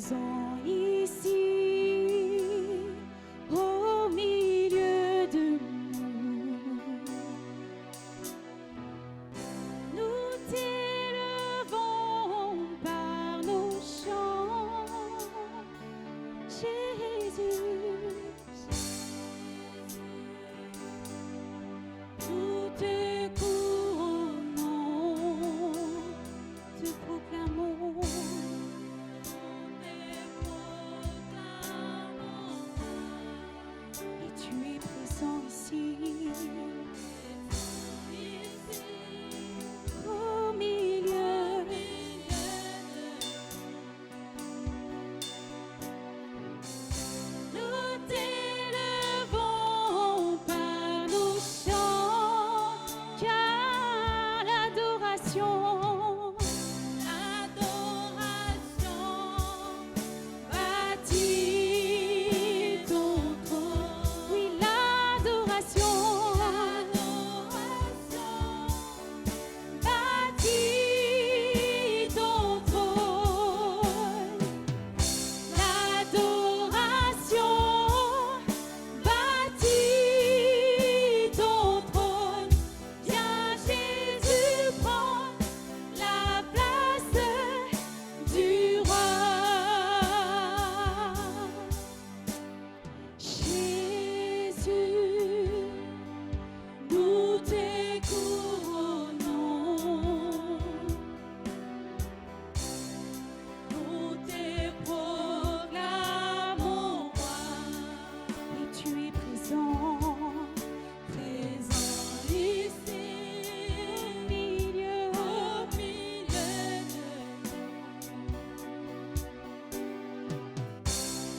présent ici, au milieu de nous. Nous t'élevons par nos chants, Jésus. Nous te couronnons, te proclamons. Et tu es présent ici, au milieu. Nous t'élevons par nos chants, car l'adoration bâtit ton trône. Oui, l'adoration bâtit ton trône. L'adoration bâtit ton trône. Viens Jésus, prends la place du roi. Jésus, nous te couronnons, nous te proclamons roi. Et tu es présent ici, au milieu de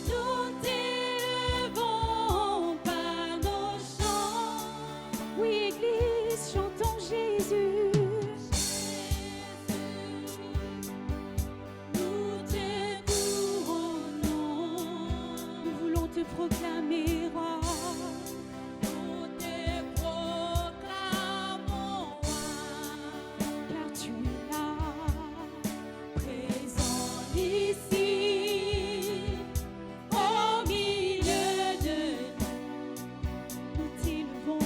nous t'élevons par nos chants. Oui, Église, chantons Jésus. Nous te couronnons. Nous voulons te proclamer, roi. Nous te proclamons, roi. Car tu es là, présent ici, au milieu de nous.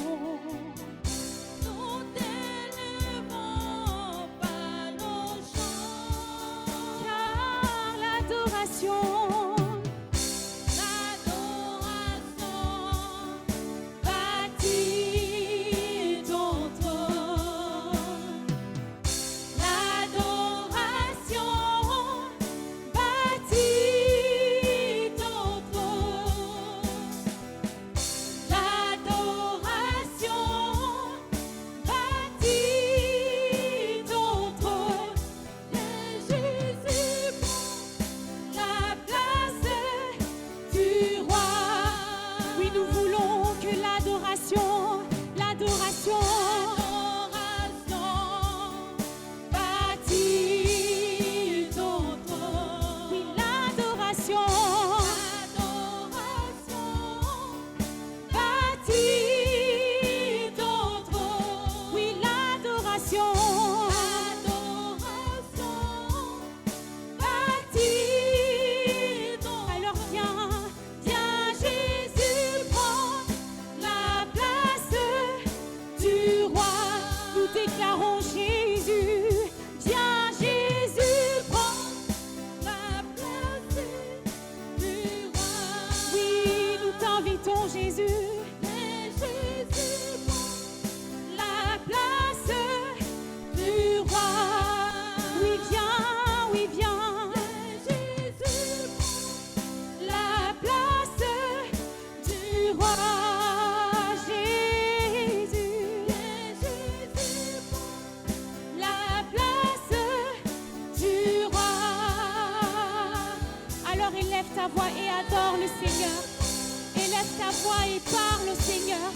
Nous t'élevons par nos chants, car l'adoration bâtit ton trône. L'adoration bâtit ton trône. L'adoration bâtit ton trône. Jésus, prends la place du roi. Oui, nous voulons que l'adoration bâtit ton trône. Oui, l'adoration bâtit ton trône. Oui, l'adoration bâtit ton. Alors viens Jésus, prends la place du roi. Nous déclarons Jésus. Viens Jésus, prends la place du roi. Oui, nous t'invitons Jésus. Jésus, prends la place du roi. Oui, viens, oui, viens. Jésus, prends la place du roi. Jésus, prends la place du roi. Alors élève ta voix et adore le Seigneur. Élève ta voix et parle au Seigneur.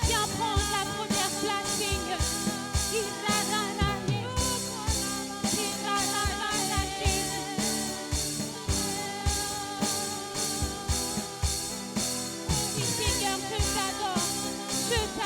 Viens prendre la première place, Seigneur. Oui, Seigneur, je t'adore. Je t'adore.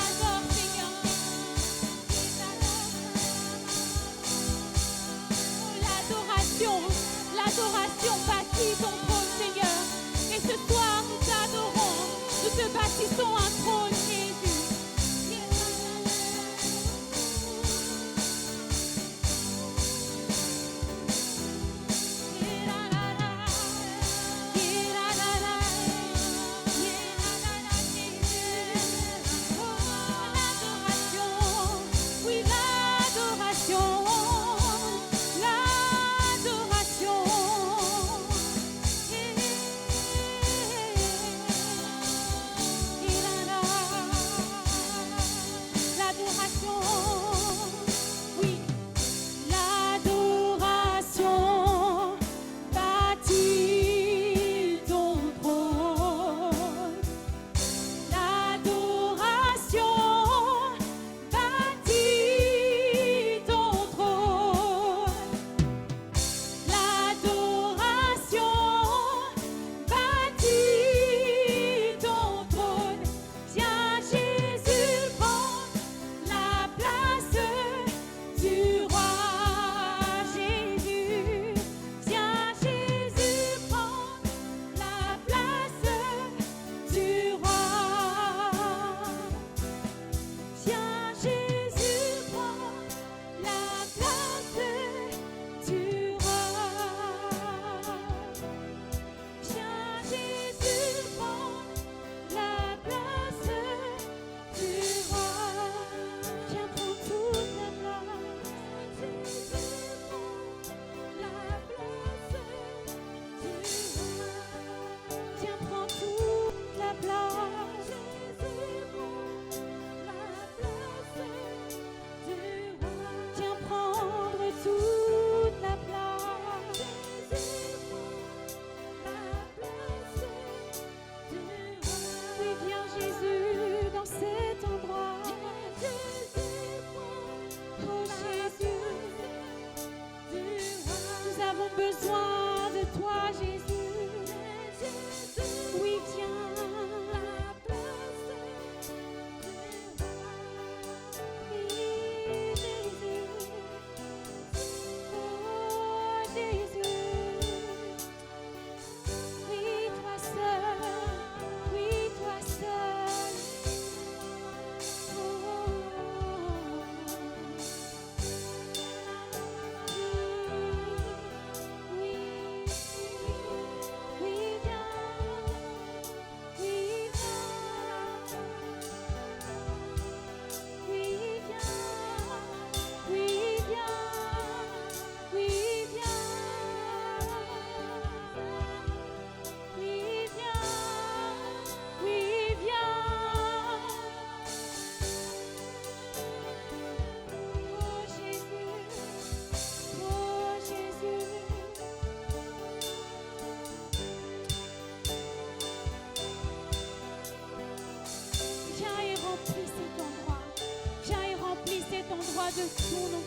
de ton nom.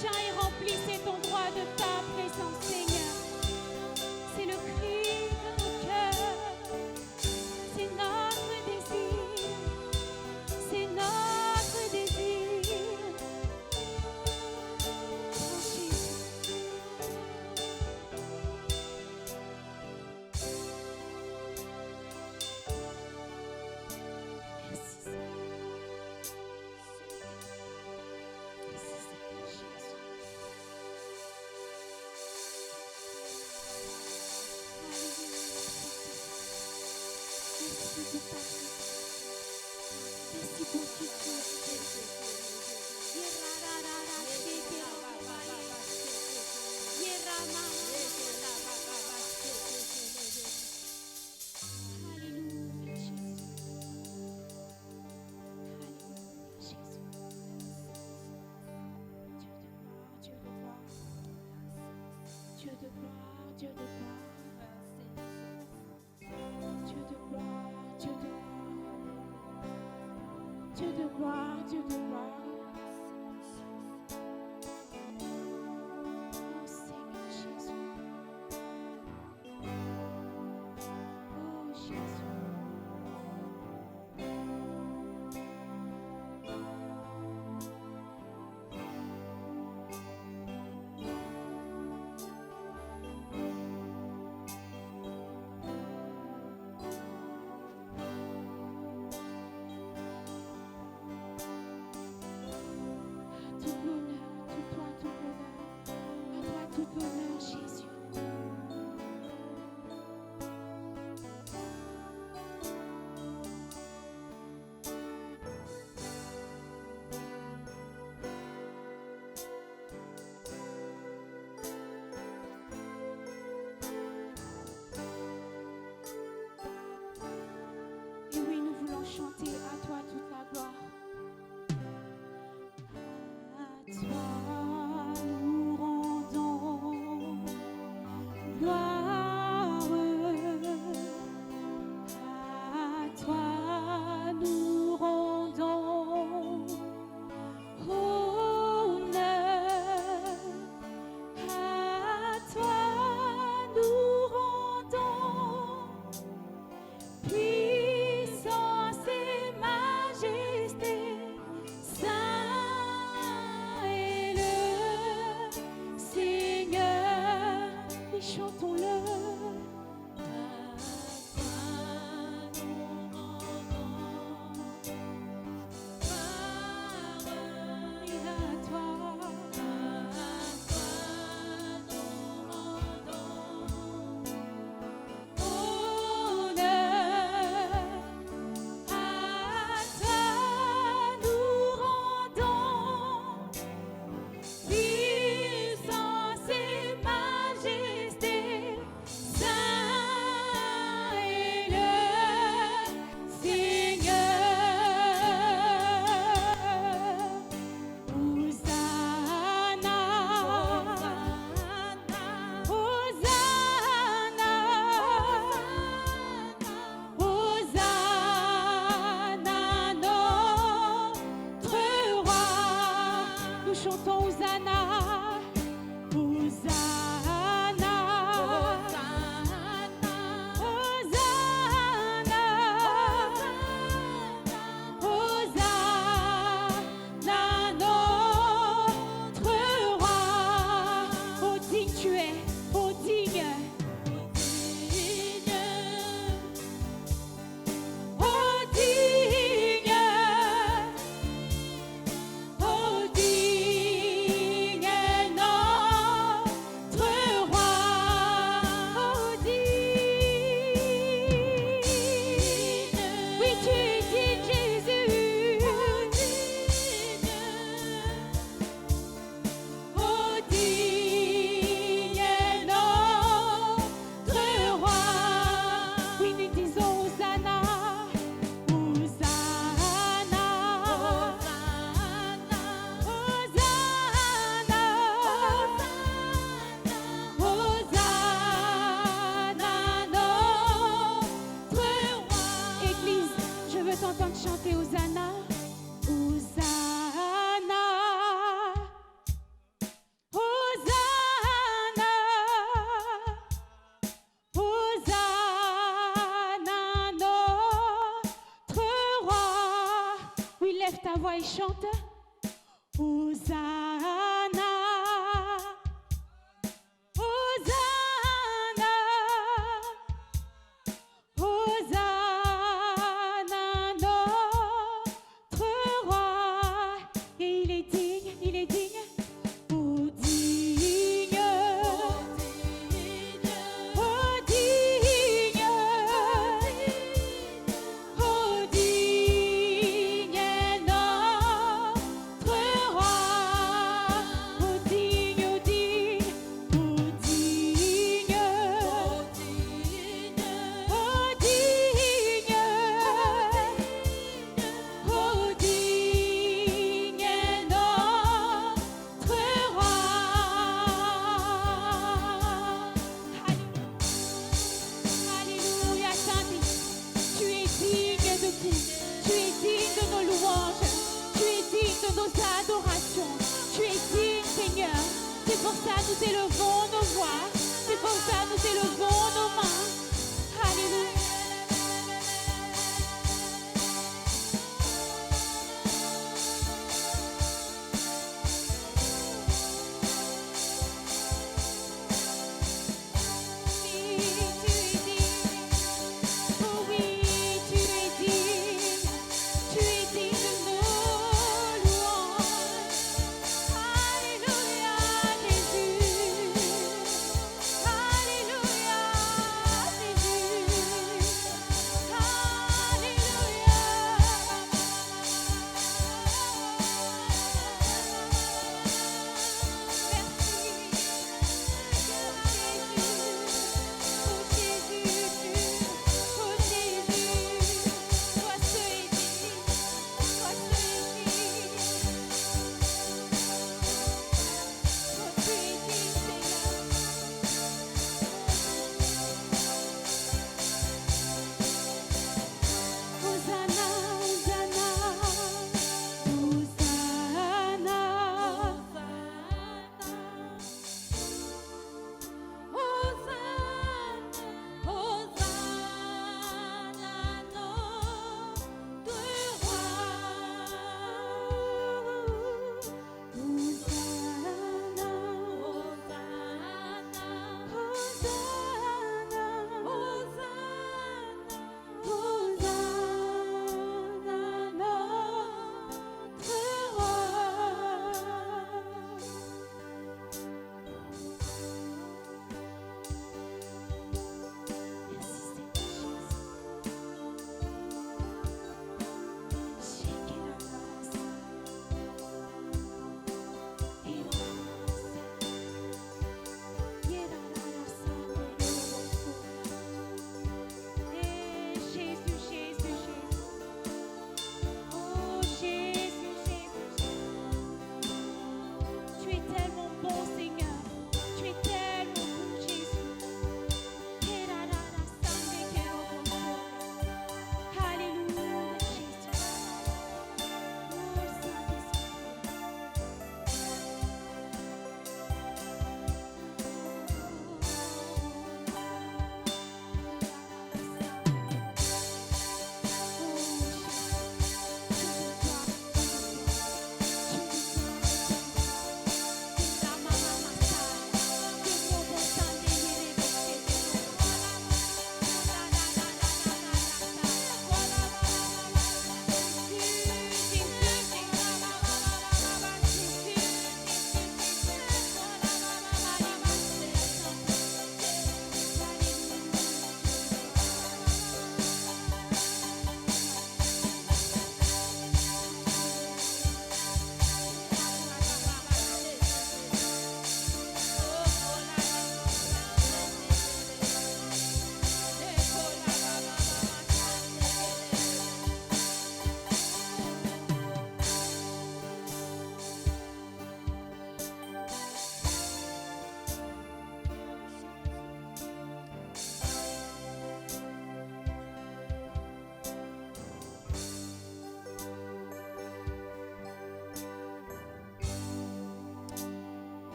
Viens et remplis cet endroit de ta présence, Seigneur. C'est le cri de nos cœurs. C'est notre désir. C'est notre désir. Oh Jésus. Merci Seigneur. Merci Seigneur Jésus. Merci de ta merci pour qui tu Alléluia Jésus. Alléluia Jésus. Dieu de gloire, Dieu de gloire. Dieu de gloire, Dieu de gloire. Dieu de gloire, Dieu de gloire. Dieu de gloire, Dieu de gloire. Oh Seigneur Jésus. Oh Jésus. Tout l'honneur, tout toi, tout l'honneur. À toi tout l'honneur, Jésus. Et oui, nous voulons chanter à toi toute la gloire. À toi nous rendons gloire. À toi nous rendons honneur. À toi nous rendons puissance et majesté. Saint est le la voix et chante. Hosanna, Hosanna, Hosanna, notre roi. Et il est digne, il est digne. Oh digne, oh digne, oh digne est notre roi. Oh digne, oh digne, oh digne, oh digne, oh digne est notre roi. Alléluia, Saint, tu es digne de tout. Tu es digne de nos louanges. Tu es digne de nos adorations. Tu es digne, Seigneur. C'est pour ça nous élevons nos voix. C'est pour ça nous élevons nos mains. Alléluia. Oui, tu es digne. Oh oui, tu es digne. Tu es digne de nos louanges. Alléluia, Jésus.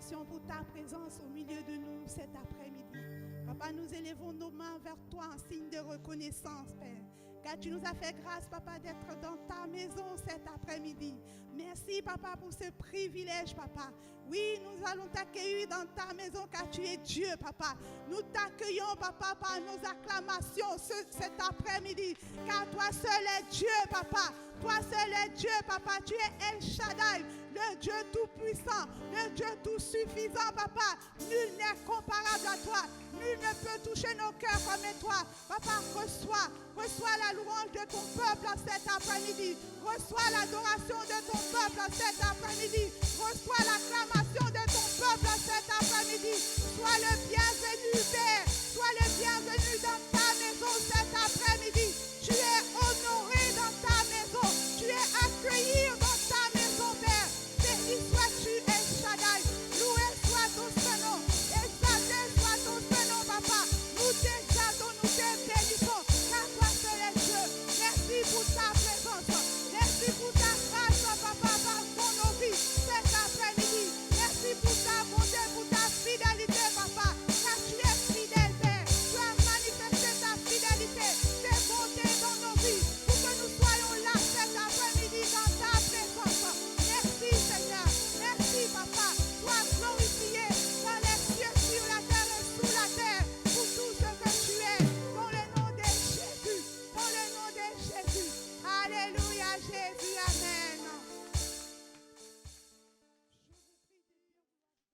bénédiction pour ta présence au milieu de nous cet après-midi. Papa, nous élevons nos mains vers toi en signe de reconnaissance, Père. Car tu nous as fait grâce, Papa, d'être dans ta maison cet après-midi. Merci, Papa, pour ce privilège, Papa. Oui, nous allons t'accueillir dans ta maison car tu es Dieu, Papa. Nous t'accueillons, Papa, par nos acclamations cet après-midi. Car toi seul est Dieu, Papa. Toi seul est Dieu, Papa. Tu es El Shaddai, le Dieu tout-puissant, le Dieu tout-suffisant, Papa. Nul n'est comparable à toi. Nul ne peut toucher nos cœurs comme toi. Papa, reçois la louange de ton peuple cet après-midi. Reçois l'adoration de ton peuple cet après-midi. Reçois l'acclamation de ton peuple cet après-midi. Sois le bienvenu, Père. Sois le bienvenu dans ta maison cet après-midi. Tu es honoré dans ta maison. Tu es accueilli dans ta maison, Père. Béni sois-tu, El Shaddai. Loué soit ton nom. Exalté soit ton nom, Papa. Nous t'exaltons, nous te bénissons. Car toi seul est Dieu. Merci pour ta présence. Merci pour ta grâce, Papa, pour nos vies cet après-midi. Merci pour ta bonté, pour ta fidélité, Papa. Car tu es fidèle, Père. Tu as manifesté ta fidélité, tes bontés dans nos vies, pour que nous soyons là cet après-midi dans ta présence. Merci, Seigneur. Merci, Papa. Sois glorifié dans les cieux, sur la terre et sous la terre, pour tout ce que tu es. Dans le nom de Jésus. Dans le nom de Jésus. Alléluia, Jésus. Amen.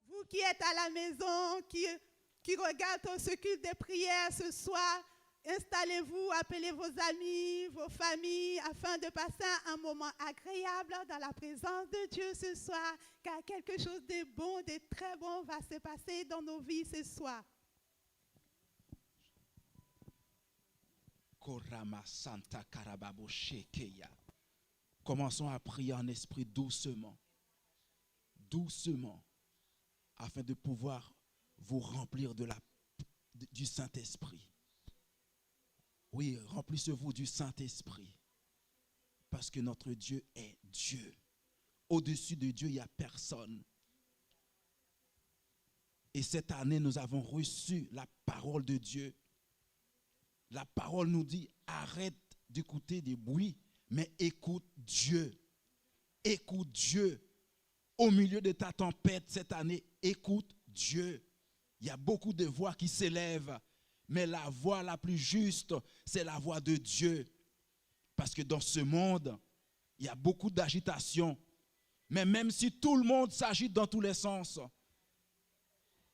Vous qui êtes à la maison, qui regardent ce culte de prière ce soir, installez-vous, appelez vos amis, vos familles, afin de passer un moment agréable dans la présence de Dieu ce soir, car quelque chose de bon, de très bon va se passer dans nos vies ce soir. Commençons à prier en esprit doucement, doucement, afin de pouvoir vous remplir du Saint-Esprit. Oui, remplissez-vous du Saint-Esprit, parce que notre Dieu est Dieu. Au-dessus de Dieu, il n'y a personne. Et cette année, nous avons reçu la parole de Dieu. La parole nous dit, arrête d'écouter des bruits, mais écoute Dieu. Écoute Dieu. Au milieu de ta tempête cette année, écoute Dieu. Il y a beaucoup de voix qui s'élèvent, mais la voix la plus juste, c'est la voix de Dieu. Parce que dans ce monde, il y a beaucoup d'agitation. Mais même si tout le monde s'agite dans tous les sens,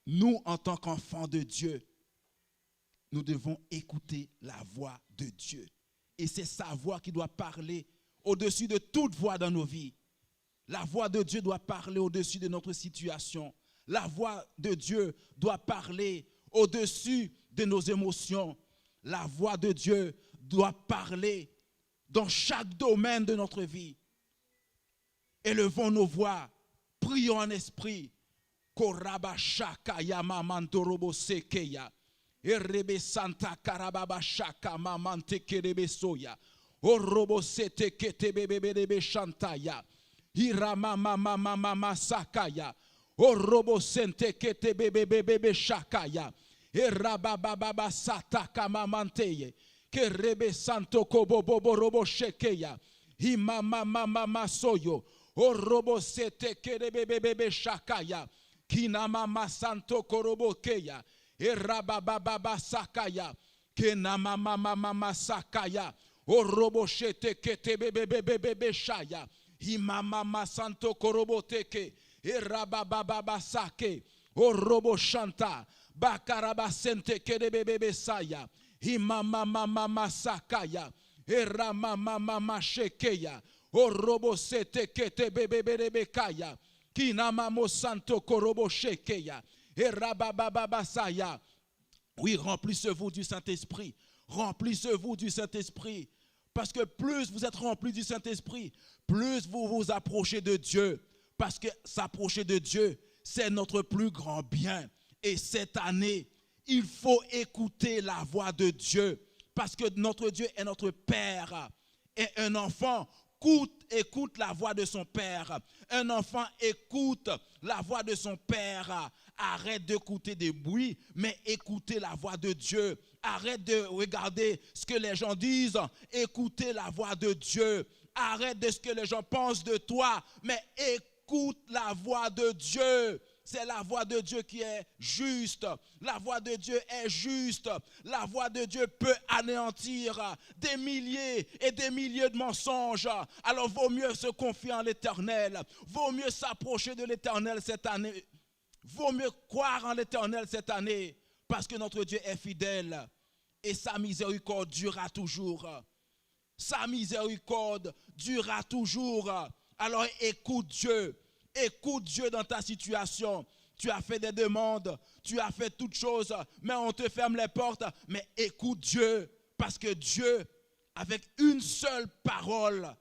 nous, en tant qu'enfants de Dieu, nous devons écouter la voix de Dieu. Et c'est sa voix qui doit parler au-dessus de toute voix dans nos vies. La voix de Dieu doit parler au-dessus de notre situation. La voix de Dieu doit parler au-dessus de nos émotions. La voix de Dieu doit parler dans chaque domaine de notre vie. Élevons nos voix, prions en esprit. Korabashaka yamamantorobo sekeya. Erebe santa karababashaka mamante kerebe soya. Orobo sete ketebebebebe shantaya. Iramamamamama sakaya. Orobo sente ketebebebebe shakaya. Erabababa sataka mamanteye. Kerebe santo kobobobo robo shekeya. Imamamamama soyo. Orobo sete ketebebebebe shakaya. Kinamama santo korobo keya. Erabababa sakaya. Kenamamamama sakaya. Orobo shete ketebebebebe shaya. Imamama santo korobo teke. Erabababa sake. Orobo shanta. Bakaraba sente kedebebebe saya. Imamamama sakaya. Eramamama shekeya. Orobo sete ketebebebebe kaya. Kinamamo santo korobo shekeya. Erabababa saya. Oui, remplissez-vous du Saint-Esprit. Remplissez-vous du Saint-Esprit. Parce que plus vous êtes remplis du Saint-Esprit, plus vous vous approchez de Dieu. Parce que s'approcher de Dieu, c'est notre plus grand bien. Et cette année, il faut écouter la voix de Dieu. Parce que notre Dieu est notre Père. Et un enfant écoute la voix de son père. Un enfant écoute la voix de son père. Arrête d'écouter des bruits, mais écoutez la voix de Dieu. Arrête de regarder ce que les gens disent. Écoutez la voix de Dieu. Arrête de ce que les gens pensent de toi, mais écoute la voix de Dieu. C'est la voix de Dieu qui est juste. La voix de Dieu est juste. La voix de Dieu peut anéantir des milliers et des milliers de mensonges. Alors vaut mieux se confier en l'Éternel. Vaut mieux s'approcher de l'Éternel cette année. Vaut mieux croire en l'Éternel cette année. Parce que notre Dieu est fidèle. Et sa miséricorde durera toujours. Sa miséricorde durera toujours. Alors écoute Dieu. Écoute Dieu dans ta situation. Tu as fait des demandes, tu as fait toutes choses, mais on te ferme les portes. Mais écoute Dieu, parce que Dieu, avec une seule parole,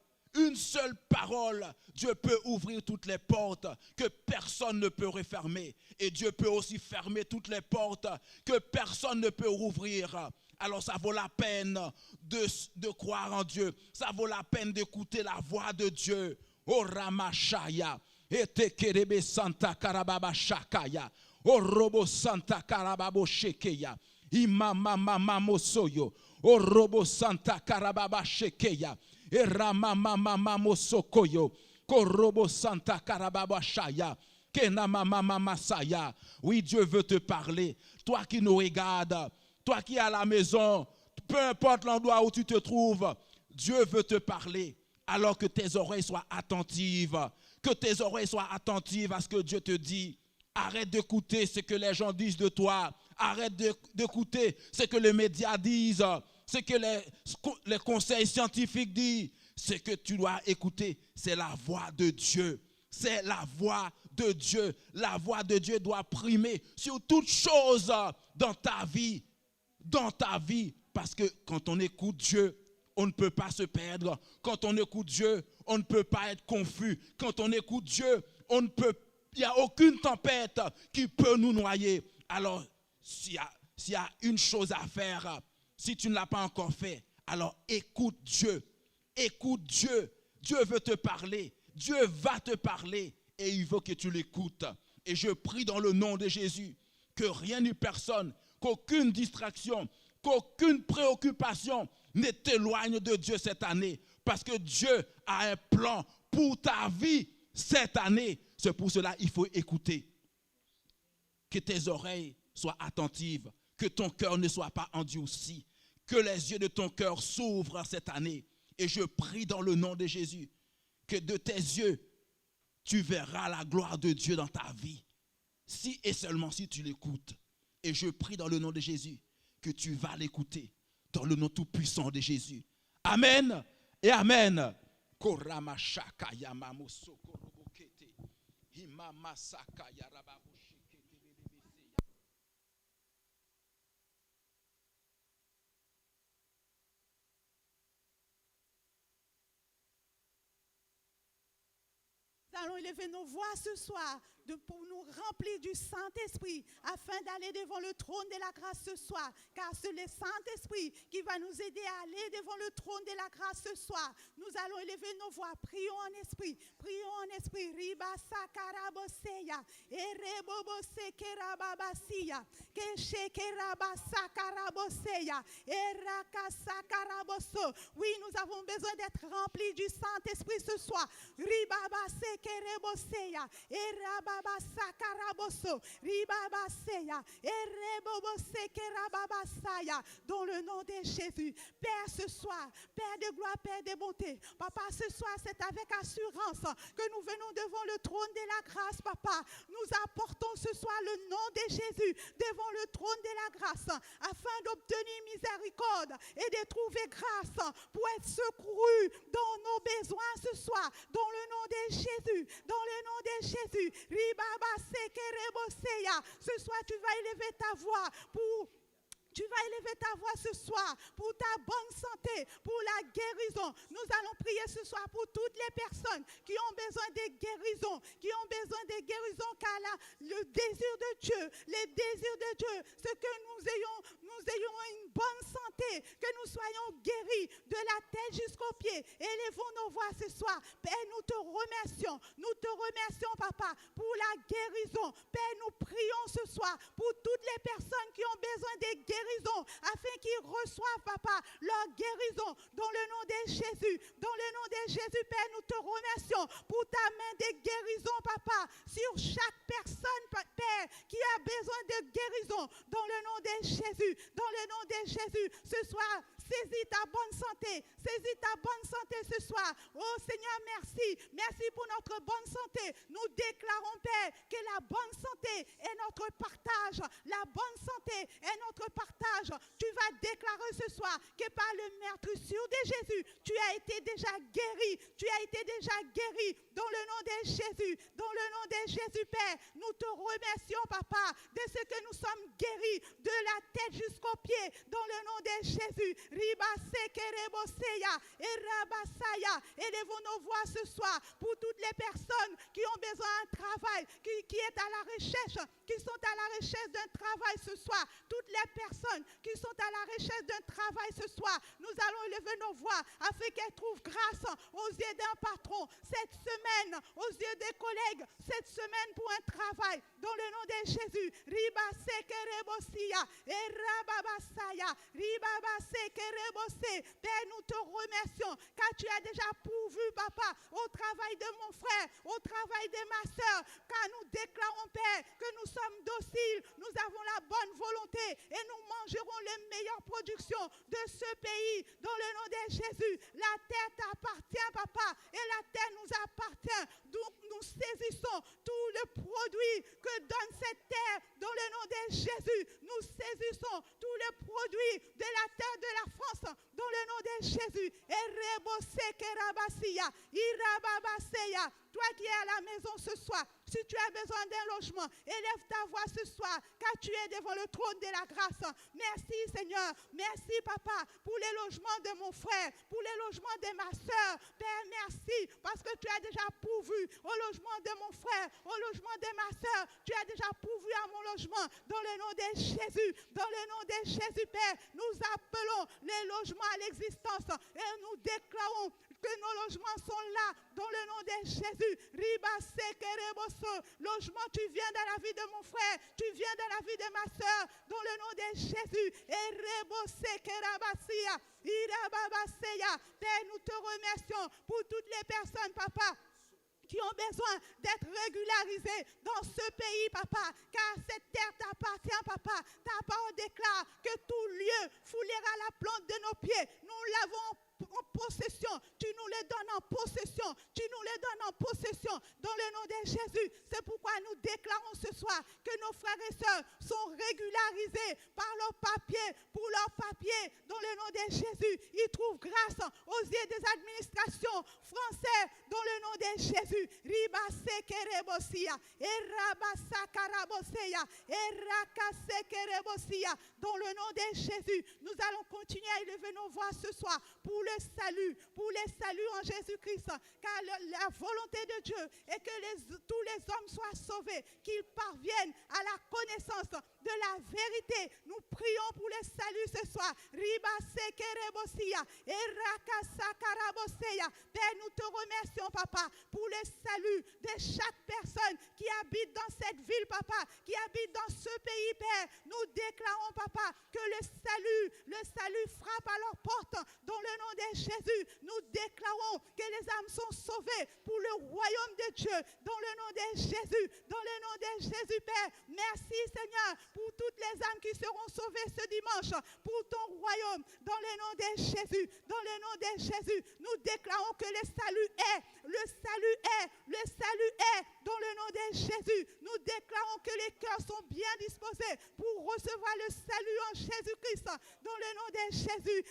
Dieu peut ouvrir toutes les portes que personne ne peut refermer. Et Dieu peut aussi fermer toutes les portes que personne ne peut rouvrir. Alors ça vaut la peine de croire en Dieu. Ça vaut la peine d'écouter la voix de Dieu. Oh Ramachaya. Ete kerebe santa karababa shakaya. O robo santa karababo shekeya. Imama mama mosoyo. O robo santa karababa shekeya. E rama mama mosokoyo. Ko robo santa karababa shaya. Kena mama masaya. Oui, Dieu veut te parler. Toi qui nous regardes, toi qui es à la maison, peu importe l'endroit où tu te trouves, Dieu veut te parler. Alors que tes oreilles soient attentives. Que tes oreilles soient attentives à ce que Dieu te dit. Arrête d'écouter ce que les gens disent de toi. Arrête d'écouter ce que les médias disent. Ce que les conseils scientifiques disent. Ce que tu dois écouter, c'est la voix de Dieu. C'est la voix de Dieu. La voix de Dieu doit primer sur toute chose dans ta vie. Dans ta vie. Parce que quand on écoute Dieu, on ne peut pas se perdre. Quand on écoute Dieu, on ne peut pas être confus. Quand on écoute Dieu, il n'y a aucune tempête qui peut nous noyer. Alors, s'il y a une chose à faire, si tu ne l'as pas encore fait, alors écoute Dieu. Écoute Dieu. Dieu veut te parler. Dieu va te parler et il veut que tu l'écoutes. Et je prie dans le nom de Jésus que rien ni personne, qu'aucune distraction, qu'aucune préoccupation ne t'éloigne de Dieu cette année. Parce que Dieu a un plan pour ta vie cette année. C'est pour cela qu'il faut écouter. Que tes oreilles soient attentives. Que ton cœur ne soit pas endurci. Que les yeux de ton cœur s'ouvrent cette année. Et je prie dans le nom de Jésus que de tes yeux, tu verras la gloire de Dieu dans ta vie. Si et seulement si tu l'écoutes. Et je prie dans le nom de Jésus que tu vas l'écouter. Dans le nom tout-puissant de Jésus. Amen et Amen. Nous allons élever nos voix ce soir pour nous remplir du Saint-Esprit afin d'aller devant le trône de la grâce ce soir. Car c'est le Saint-Esprit qui va nous aider à aller devant le trône de la grâce ce soir. Nous allons élever nos voix. Prions en esprit. Prions en esprit. Riba sakaraboseya. Erebobo sekerababasia. Keshekeraba sakaraboseya. Eraka sakaraboso. Oui, nous avons besoin d'être remplis du Saint-Esprit ce soir. Ribaba sekereboseya. Eraba Sakaraboso, Ribabaseya, Erebobosekerababasaya, dans le nom de Jésus. Père, ce soir, Père de gloire, Père de bonté, Papa, ce soir, c'est avec assurance que nous venons devant le trône de la grâce, Papa. Nous apportons ce soir le nom de Jésus devant le trône de la grâce, afin d'obtenir miséricorde et de trouver grâce pour être secouru dans nos besoins ce soir, dans le nom de Jésus, dans le nom de Jésus. Ce soir, tu vas élever ta voix pour Tu vas élever ta voix ce soir pour ta bonne santé, pour la guérison. Nous allons prier ce soir pour toutes les personnes qui ont besoin de guérison, car le désir de Dieu, les désirs de Dieu, c'est que nous ayons une bonne santé, que nous soyons guéris de la tête jusqu'aux pieds. Élevons nos voix ce soir. Père, nous te remercions, Papa, pour la guérison. Père, nous prions ce soir pour toutes les personnes qui ont besoin de guérison, afin qu'ils reçoivent, Papa, leur guérison, dans le nom de Jésus. Dans le nom de Jésus, Père, nous te remercions pour ta main de guérison, Papa, sur chaque personne, Père, qui a besoin de guérison, dans le nom de Jésus. Dans le nom de Jésus, ce soir, saisis ta bonne santé ce soir. Oh Seigneur, merci. Merci pour notre bonne santé. Nous déclarons, Père, que la bonne santé est notre partage. La bonne santé est notre partage. Tu vas déclarer ce soir que par le meurtrissure de Jésus, tu as été déjà guéri. Tu as été déjà guéri dans le nom de Jésus. Dans le nom de Jésus, Père, nous te remercions, Papa, de ce que nous sommes guéris de la tête jusqu'aux pieds. Dans le nom de Jésus. Élevons nos voix ce soir pour toutes les personnes qui ont besoin d'un travail, qui est à la recherche, qui sont à la recherche d'un travail ce soir. Toutes les personnes qui sont à la recherche d'un travail ce soir, nous allons élever nos voix afin qu'elles trouvent grâce aux yeux d'un patron cette semaine, aux yeux des collègues cette semaine pour un travail. Dans le nom de Jésus. Père, nous te remercions car tu as déjà pourvu, Papa, au travail de mon frère, au travail de ma soeur, car nous déclarons, Père, que nous sommes dociles, nous avons la bonne volonté et nous mangerons les meilleures productions de ce pays. Dans le nom de Jésus, la terre t'appartient, Papa, et la terre nous appartient. Donc nous saisissons tout le produit que donne cette terre. Dans le nom de Jésus, nous saisissons tout le produit de la terre de la France. Dans le nom de Jésus. Toi qui es à la maison ce soir, si tu as besoin d'un logement, élève ta voix ce soir, car tu es devant le trône de la grâce. Merci Seigneur, merci Papa, pour les logements de mon frère, pour les logements de ma soeur. Père, merci, parce que tu as déjà pourvu au logement de mon frère, au logement de ma soeur. Tu as déjà pourvu à mon logement, dans le nom de Jésus. Dans le nom de Jésus, Père, nous appelons les logements à l'existence et nous déclarons que nos logements sont là, dans le nom de Jésus. Logement, tu viens dans la vie de mon frère, tu viens dans la vie de ma soeur, dans le nom de Jésus. Père, nous te remercions pour toutes les personnes, Papa, qui ont besoin d'être régularisés dans ce pays, Papa, car cette terre t'appartient, Papa. Ta parole déclare que tout lieu foulera la plante de nos pieds. Nous l'avons en possession, tu nous les donnes en possession, tu nous les donnes en possession dans le nom de Jésus. C'est pourquoi nous déclarons ce soir que nos frères et sœurs sont régularisés par leurs papiers, pour leurs papiers dans le nom de Jésus. Ils trouvent grâce aux yeux des administrations françaises dans le nom de Jésus. Dans le nom de Jésus, nous allons continuer à élever nos voix ce soir pour le salut en Jésus-Christ, car la volonté de Dieu est que tous les hommes soient sauvés, qu'ils parviennent à la connaissance de la vérité. Nous prions pour le salut ce soir. Père, nous te remercions, Papa, pour le salut de chaque personne qui habite dans cette ville, Papa, qui habite dans ce pays, Père. Nous déclarons, Papa, que le salut frappe à leur porte dans le nom de Jésus. Nous déclarons que les âmes sont sauvées pour le royaume de Dieu dans le nom de Jésus. Dans le nom de Jésus, Père. Merci, Seigneur, pour toutes les âmes qui seront sauvées ce dimanche pour ton royaume dans le nom de Jésus. Dans le nom de Jésus, nous déclarons que le salut est dans le nom de Jésus. Nous déclarons que les cœurs cœurs sont bien disposés pour recevoir le salut en Jésus-Christ. Dans le nom de Jésus.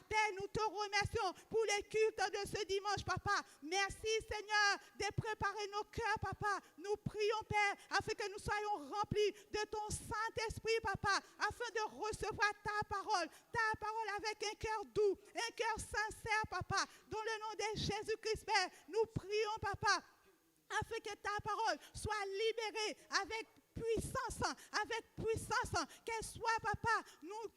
Père, nous te remercions pour les cultes de ce dimanche, Papa. Merci, Seigneur, de préparer nos cœurs, Papa. Nous prions, Père, afin que nous soyons remplis de ton Saint-Esprit, Papa, afin de recevoir ta parole avec un cœur doux, un cœur sincère, Papa. Dans le nom de Jésus-Christ, Père, nous prions, Papa, afin que ta parole soit libérée avec puissance, qu'elle soit, Papa,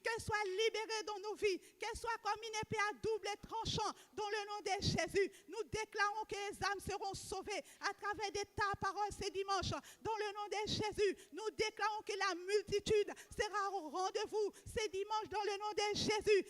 qu'elle soit libérée dans nos vies, qu'elle soit comme une épée à double tranchant, dans le nom de Jésus. Nous déclarons que les âmes seront sauvées à travers de ta parole ce dimanche, dans le nom de Jésus. Nous déclarons que la multitude sera au rendez-vous ce dimanche, dans le nom de Jésus.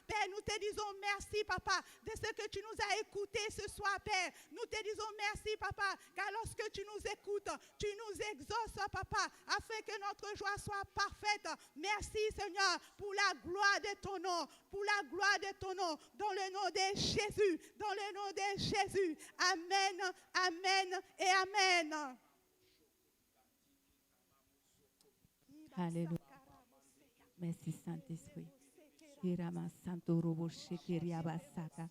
Père, nous te disons merci, Papa, de ce que tu nous as écoutés ce soir, Père. Nous te disons merci, Papa, car lorsque tu nous écoutes, tu nous exauces, Papa, afin que notre joie soit parfaite. Merci, Seigneur, pour la gloire de ton nom, dans le nom de Jésus, dans le nom de Jésus. Amen, amen et amen. Alléluia. Merci, Saint-Esprit. Kirama Santo Robo Shekiri Abasaka.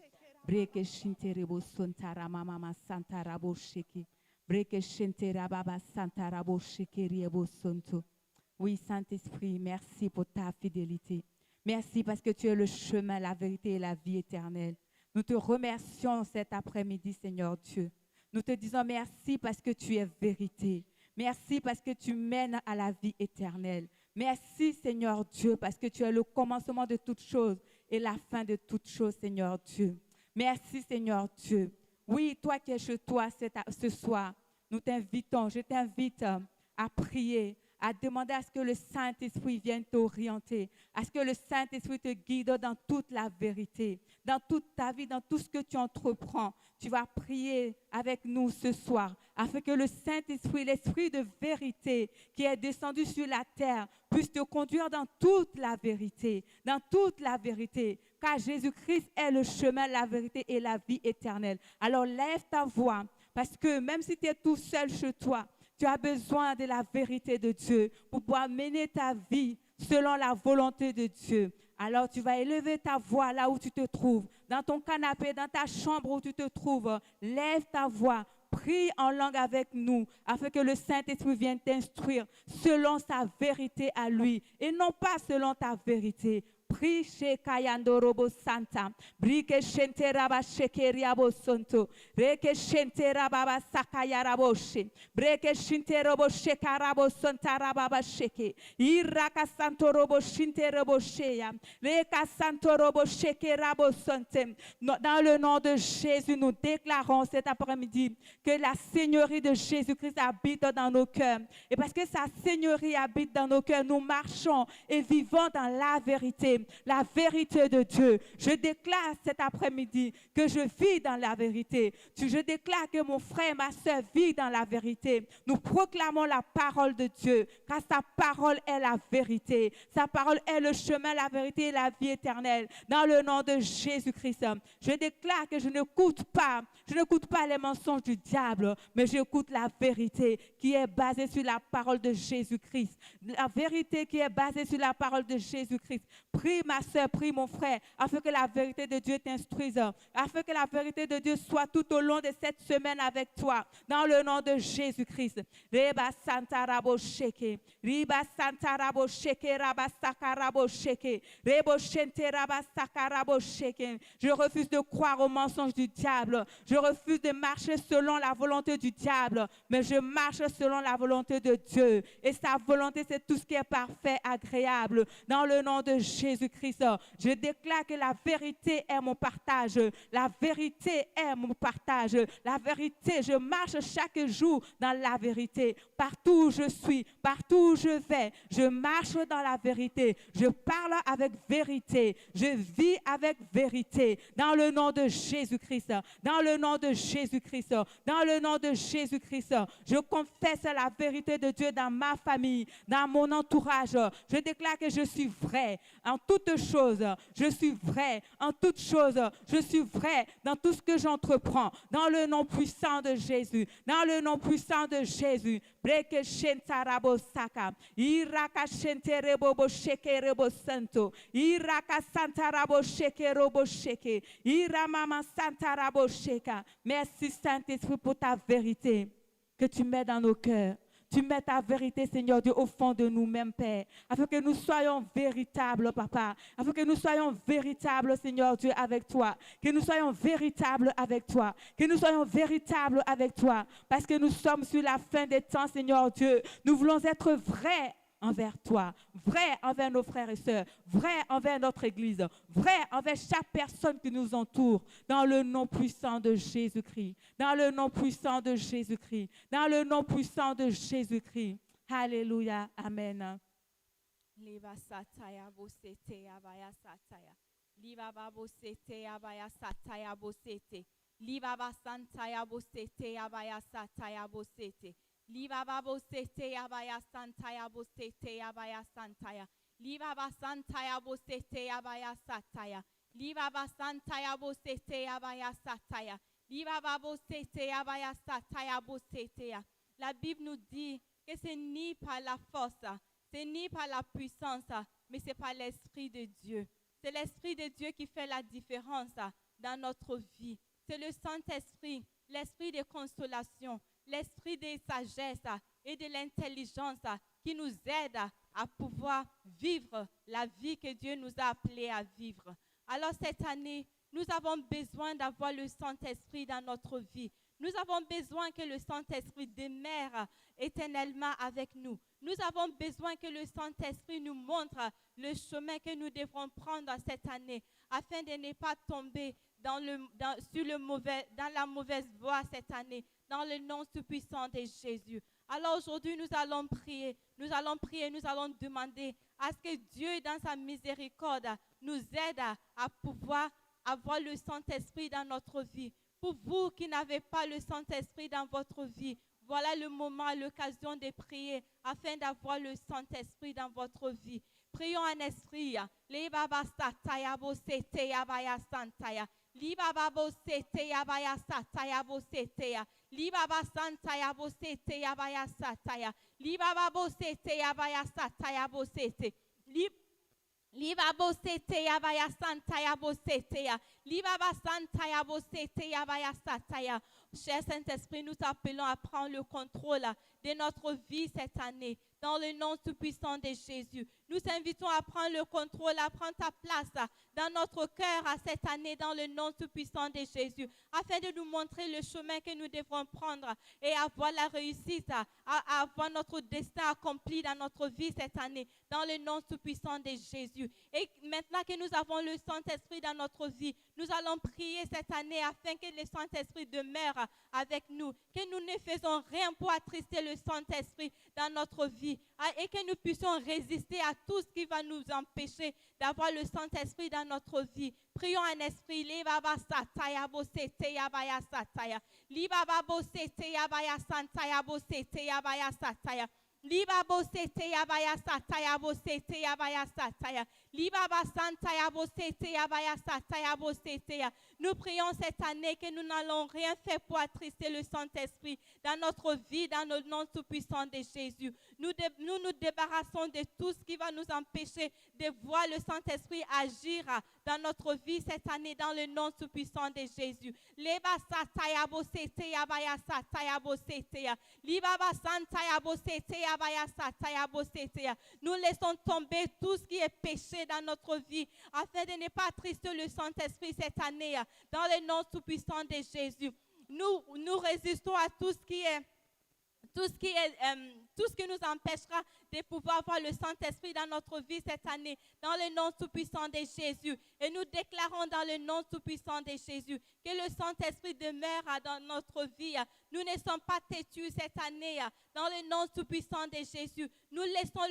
Breke Shinterebo Sontara Mama Santa Rabo Sheki. Breke Shintera Baba Santa Rabo Shekiri Ebo Sonto. Oui, Saint-Esprit, merci pour ta fidélité. Merci parce que tu es le chemin, la vérité et la vie éternelle. Nous te remercions cet après-midi, Seigneur Dieu. Nous te disons merci parce que tu es vérité. Merci parce que tu mènes à la vie éternelle. Merci, Seigneur Dieu, parce que tu es le commencement de toutes choses et la fin de toutes choses, Seigneur Dieu. Merci, Seigneur Dieu. Oui, toi qui es chez toi ce soir, nous t'invitons, je t'invite à prier, à demander à ce que le Saint-Esprit vienne t'orienter, à ce que le Saint-Esprit te guide dans toute la vérité, dans toute ta vie, dans tout ce que tu entreprends. Tu vas prier avec nous ce soir, afin que le Saint-Esprit, l'Esprit de vérité qui est descendu sur la terre, puisse te conduire dans toute la vérité, car Jésus-Christ est le chemin, la vérité et la vie éternelle. Alors lève ta voix, parce que même si tu es tout seul chez toi, tu as besoin de la vérité de Dieu pour pouvoir mener ta vie selon la volonté de Dieu. Alors tu vas élever ta voix là où tu te trouves, dans ton canapé, dans ta chambre où tu te trouves. Lève ta voix, prie en langue avec nous, afin que le Saint-Esprit vienne t'instruire selon sa vérité à lui, et non pas selon ta vérité. Prie chez Kayando Robo Santa, Brike Shenteraba Shekeriabo Sonto, Reke Shenteraba Sakayaraboshe, Breke Shinterobo Shekarabo Sontarababa Sheke, Iraka Santo Robo Shinterobo Sheya, Reka Santo Robo Shekerabo Sontem. Dans le nom de Jésus, nous déclarons cet après-midi que la Seigneurie de Jésus-Christ habite dans nos cœurs. Et parce que sa Seigneurie habite dans nos cœurs, nous marchons et vivons dans la vérité de Dieu. Je déclare cet après-midi que je vis dans la vérité. Je déclare que mon frère et ma soeur vivent dans la vérité. Nous proclamons la parole de Dieu, car sa parole est la vérité. Sa parole est le chemin, la vérité et la vie éternelle. Dans le nom de Jésus-Christ, je déclare que je n'écoute pas les mensonges du diable, mais j'écoute la vérité qui est basée sur la parole de Jésus-Christ. La vérité qui est basée sur la parole de Jésus-Christ. Prie ma soeur, prie mon frère, afin que la vérité de Dieu t'instruise, afin que la vérité de Dieu soit tout au long de cette semaine avec toi, dans le nom de Jésus-Christ. Reba Santa Rabo Sheke, Riba Santa Rabo Sheke, Raba Saka Rabo Sheke, Rebo Shente Raba Saka Rabo Sheke. Je refuse de croire aux mensonges du diable. Je refuse de marcher selon la volonté du diable, mais je marche selon la volonté de Dieu. Et sa volonté, c'est tout ce qui est parfait, agréable. Dans le nom de Jésus-Christ, je déclare que la vérité est mon partage. La vérité est mon partage. La vérité, je marche chaque jour dans la vérité. Partout où je suis, partout où je vais, je marche dans la vérité. Je parle avec vérité. Je vis avec vérité. Dans le nom de Jésus-Christ. Dans le nom de Jésus-Christ. Dans le nom de Jésus-Christ. Je confesse la vérité de Dieu dans ma famille, dans mon entourage. Je déclare que je suis vrai. En toutes choses, je suis vrai. En toutes choses, je suis vrai dans tout ce que j'entreprends. Dans le nom puissant de Jésus. Dans le nom puissant de Jésus. Breke shentarabo saka. Iraka shenterebo sheke rebo santo. Iraka santarabo sheke robo sheke. Iramama santarabo sheka. Merci Saint-Esprit pour ta vérité que tu mets dans nos cœurs. Tu mets ta vérité, Seigneur Dieu, au fond de nous-mêmes, Père, afin que nous soyons véritables, Papa, afin que nous soyons véritables, Seigneur Dieu, avec toi, que nous soyons véritables avec toi, que nous soyons véritables avec toi, parce que nous sommes sur la fin des temps, Seigneur Dieu. Nous voulons être vrais envers toi, vrai envers nos frères et sœurs, vrai envers notre Église, vrai envers chaque personne qui nous entoure, dans le nom puissant de Jésus-Christ, dans le nom puissant de Jésus-Christ, dans le nom puissant de Jésus-Christ. Alléluia, Amen. Liba sataya bosete abaya sataya. Liba babosete abaya sataya bosete. Liba basantaya bosete abaya sataya bosete. Liba babosete abaya santaya bosete abaya santaya. Liba basantaya bosete abaya sataya. Liba basantaya bosete abaya sataya. Liba babosete abaya sataya bosete. La Bible nous dit que c'est ni par la force, c'est ni par la puissance, mais c'est par l'Esprit de Dieu. C'est l'Esprit de Dieu qui fait la différence dans notre vie. C'est le Saint-Esprit, l'Esprit de consolation, l'Esprit de sagesse et de l'intelligence qui nous aide à pouvoir vivre la vie que Dieu nous a appelés à vivre. Alors cette année, nous avons besoin d'avoir le Saint-Esprit dans notre vie. Nous avons besoin que le Saint-Esprit demeure éternellement avec nous. Nous avons besoin que le Saint-Esprit nous montre le chemin que nous devrons prendre cette année afin de ne pas tomber dans la mauvaise voie cette année, dans le nom tout-puissant de Jésus. Alors aujourd'hui, nous allons prier, nous allons demander à ce que Dieu, dans sa miséricorde, nous aide à pouvoir avoir le Saint-Esprit dans notre vie. Pour vous qui n'avez pas le Saint-Esprit dans votre vie, voilà le moment, l'occasion de prier afin d'avoir le Saint-Esprit dans votre vie. Prions en esprit. Liba bosete yabaya santa ya bosete ya. Liba ba santa ya bosete yabaya santa ya. Cher Saint-Esprit, nous t'appelons à prendre le contrôle de notre vie cette année. Dans le nom tout-puissant de Jésus. Nous t'invitons à prendre le contrôle, à prendre ta place dans notre cœur cette année, dans le nom tout-puissant de Jésus, afin de nous montrer le chemin que nous devrons prendre et avoir la réussite, à avoir notre destin accompli dans notre vie cette année, dans le nom tout-puissant de Jésus. Et maintenant que nous avons le Saint-Esprit dans notre vie, nous allons prier cette année afin que le Saint-Esprit demeure avec nous, que nous ne faisons rien pour attrister le Saint-Esprit dans notre vie et que nous puissions résister à tout ce qui va nous empêcher d'avoir le Saint-Esprit dans notre vie. Prions en esprit. Libaba sataya bosete yabaya sataya. Libaba bosete yabaya santaya bosete yabaya sataya. Libaba bosete yabaya sataya bosete yabaya sataya. Libaba santaya bosete yabaya sataya bosete ya. Nous prions cette année que nous n'allons rien faire pour attrister le Saint-Esprit dans notre vie, dans le nom tout-puissant de Jésus. Nous nous débarrassons de tout ce qui va nous empêcher de voir le Saint-Esprit agir dans notre vie cette année, dans le nom tout-puissant de Jésus. Leba sataya bosete yabaya sataya bosete ya. Libaba santaya bosete yabaya sataya bosete ya. Nous laissons tomber tout ce qui est péché dans notre vie afin de ne pas attrister le Saint-Esprit cette année dans le nom tout-puissant de Jésus. Nous résistons à tout ce qui nous empêchera de pouvoir avoir le Saint-Esprit dans notre vie cette année, dans le nom tout-puissant de Jésus. Et nous déclarons dans le nom tout-puissant de Jésus que le Saint-Esprit demeure dans notre vie. Nous ne sommes pas têtus cette année, dans le nom tout-puissant de Jésus. Nous laissons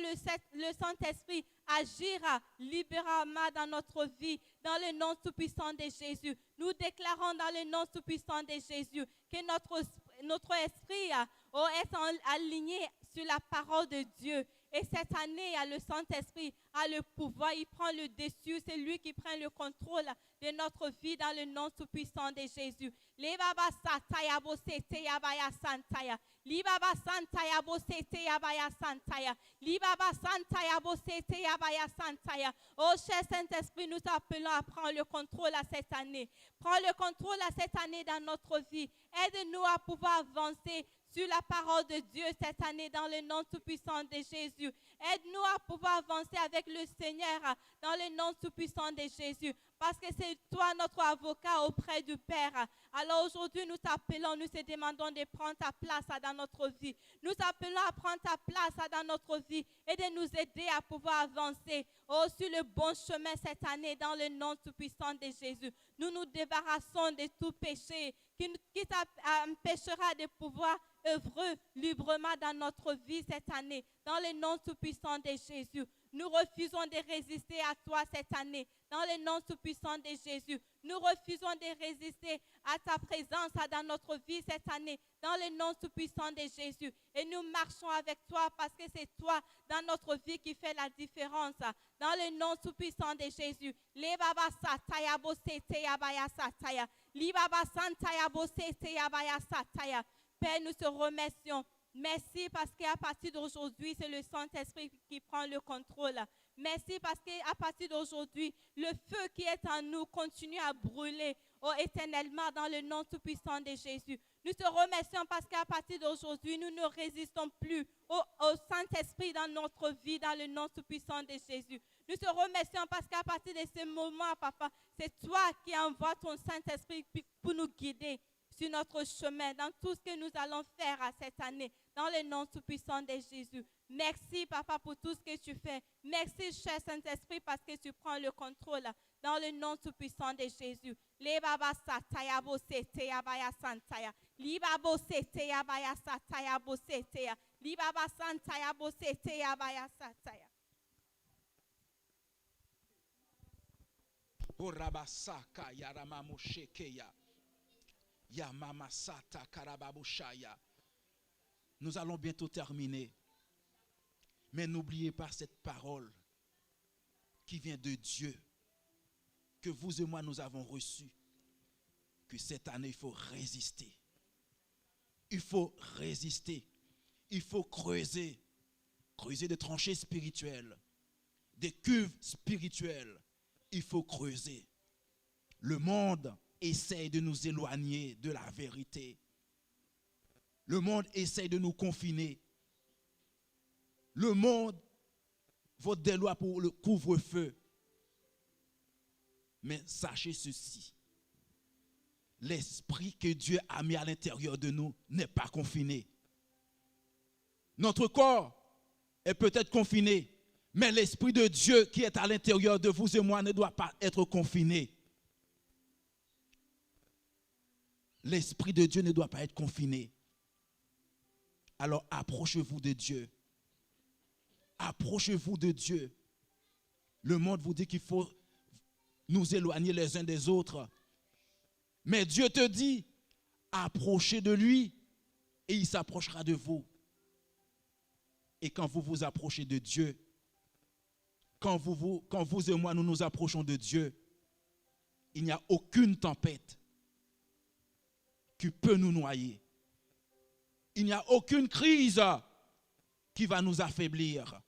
le Saint-Esprit agir libéralement dans notre vie, dans le nom tout-puissant de Jésus. Nous déclarons dans le nom tout-puissant de Jésus que notre esprit est aligné sur la parole de Dieu Et cette année, le Saint-Esprit a le pouvoir, il prend le dessus, c'est lui qui prend le contrôle de notre vie dans le nom tout-puissant de Jésus. Libaba sataya bosete yabaya santaya. Libaba santaya bosete yabaya santaya. Libaba santaya bosete yabaya santaya. Oh cher Saint-Esprit, nous t'appelons à prendre le contrôle à cette année. Prends le contrôle à cette année dans notre vie. Aide-nous à pouvoir avancer sur la parole de Dieu cette année dans le nom tout-puissant de Jésus. Aide-nous à pouvoir avancer avec le Seigneur dans le nom tout-puissant de Jésus. Parce que c'est toi notre avocat auprès du Père. Alors aujourd'hui, nous t'appelons, nous te demandons de prendre ta place dans notre vie. Nous t'appelons à prendre ta place dans notre vie et de nous aider à pouvoir avancer sur le bon chemin cette année dans le nom tout-puissant de Jésus. Nous nous débarrassons de tout péché qui t'empêchera de pouvoir œuvrer librement dans notre vie cette année, dans le nom tout-puissant de Jésus. Nous refusons de résister à toi cette année, dans le nom tout-puissant de Jésus. Nous refusons de résister à ta présence dans notre vie cette année, dans le nom tout-puissant de Jésus. Et nous marchons avec toi parce que c'est toi dans notre vie qui fait la différence, dans le nom tout-puissant de Jésus. Libaba sataya bosete yabaya sataya. Libaba santaya bosete yabaya sataya. Père, nous te remercions. Merci parce qu'à partir d'aujourd'hui, c'est le Saint-Esprit qui prend le contrôle. Merci parce qu'à partir d'aujourd'hui, le feu qui est en nous continue à brûler éternellement dans le nom tout-puissant de Jésus. Nous te remercions parce qu'à partir d'aujourd'hui, nous ne résistons plus au Saint-Esprit dans notre vie, dans le nom tout-puissant de Jésus. Nous te remercions parce qu'à partir de ce moment, Papa, c'est toi qui envoies ton Saint-Esprit pour nous guider sur notre chemin, dans tout ce que nous allons faire à cette année, dans le nom tout-puissant de Jésus. Merci, Papa, pour tout ce que tu fais. Merci, cher Saint-Esprit, parce que tu prends le contrôle, dans le nom tout-puissant de Jésus. Libaba sataya bosete yabaya santaya. Libaba sete yabaya sataya bosete ya. Libaba santaya bosete yabaya sataya. Orabasaka yaramamoshekeya. Yamamasata karababushaya. Nous allons bientôt terminer. Mais n'oubliez pas cette parole qui vient de Dieu, que vous et moi nous avons reçue, que cette année il faut résister. Il faut résister. Il faut creuser des tranchées spirituelles, des cuves spirituelles. Il faut creuser. Le monde essaye de nous éloigner de la vérité. Le monde essaye de nous confiner. Le monde vote des lois pour le couvre-feu. Mais sachez ceci. L'esprit que Dieu a mis à l'intérieur de nous n'est pas confiné. Notre corps est peut-être confiné, mais l'esprit de Dieu qui est à l'intérieur de vous et moi ne doit pas être confiné. L'esprit de Dieu ne doit pas être confiné. Alors approchez-vous de Dieu. Approchez-vous de Dieu. Le monde vous dit qu'il faut nous éloigner les uns des autres. Mais Dieu te dit, approchez de lui et il s'approchera de vous. Et quand vous vous approchez de Dieu, quand vous et moi nous nous approchons de Dieu, il n'y a aucune tempête qui peut nous noyer. Il n'y a aucune crise qui va nous affaiblir.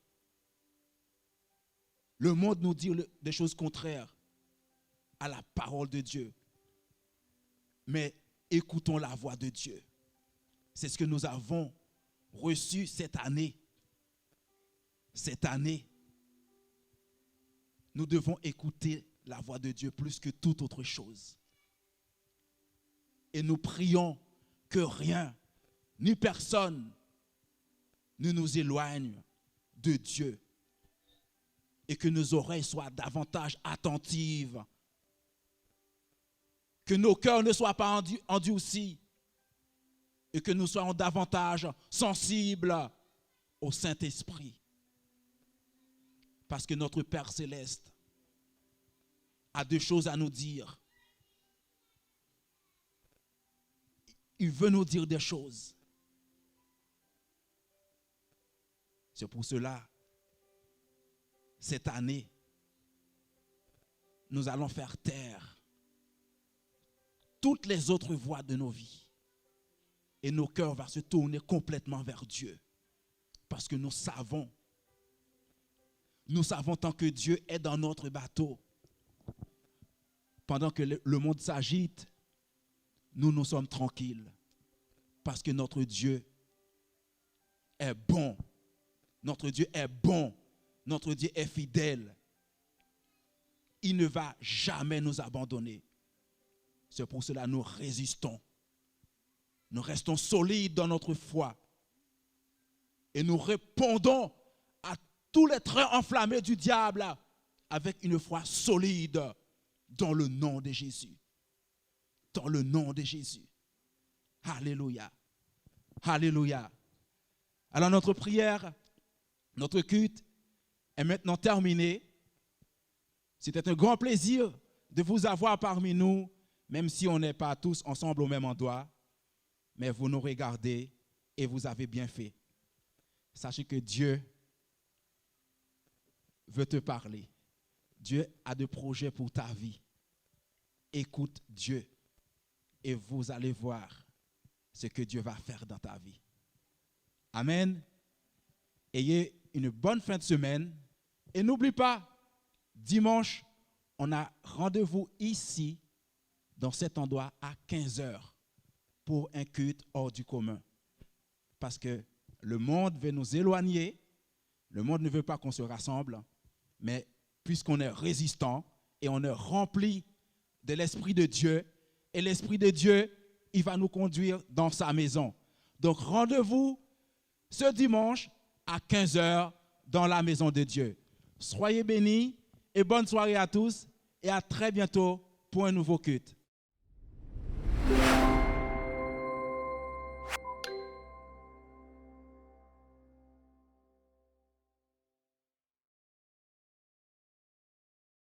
Le monde nous dit des choses contraires à la parole de Dieu. Mais écoutons la voix de Dieu. C'est ce que nous avons reçu cette année. Cette année, nous devons écouter la voix de Dieu plus que toute autre chose. Et nous prions que rien, ni personne, ne nous éloigne de Dieu. Et que nos oreilles soient davantage attentives. Que nos cœurs ne soient pas endurcis. Et que nous soyons davantage sensibles au Saint-Esprit. Parce que notre Père Céleste a deux choses à nous dire. Il veut nous dire des choses. C'est pour cela cette année, nous allons faire taire toutes les autres voies de nos vies. Et nos cœurs vont se tourner complètement vers Dieu. Parce que nous savons tant que Dieu est dans notre bateau, pendant que le monde s'agite, nous sommes tranquilles. Parce que notre Dieu est bon. Notre Dieu est bon. Notre Dieu est fidèle. Il ne va jamais nous abandonner. C'est pour cela que nous résistons. Nous restons solides dans notre foi. Et nous répondons à tous les traits enflammés du diable avec une foi solide dans le nom de Jésus. Dans le nom de Jésus. Alléluia. Alléluia. Alors notre prière, notre culte est maintenant terminé. C'était un grand plaisir de vous avoir parmi nous, même si on n'est pas tous ensemble au même endroit. Mais vous nous regardez et vous avez bien fait. Sachez que Dieu veut te parler. Dieu a des projets pour ta vie. Écoute Dieu et vous allez voir ce que Dieu va faire dans ta vie. Amen. Ayez une bonne fin de semaine. Et n'oublie pas, dimanche, on a rendez-vous ici, dans cet endroit, à 15h, pour un culte hors du commun. Parce que le monde veut nous éloigner. Le monde ne veut pas qu'on se rassemble. Mais puisqu'on est résistant et on est rempli de l'Esprit de Dieu, et l'Esprit de Dieu, il va nous conduire dans sa maison. Donc rendez-vous ce dimanche à 15h dans la maison de Dieu. Soyez bénis et bonne soirée à tous et à très bientôt pour un nouveau culte.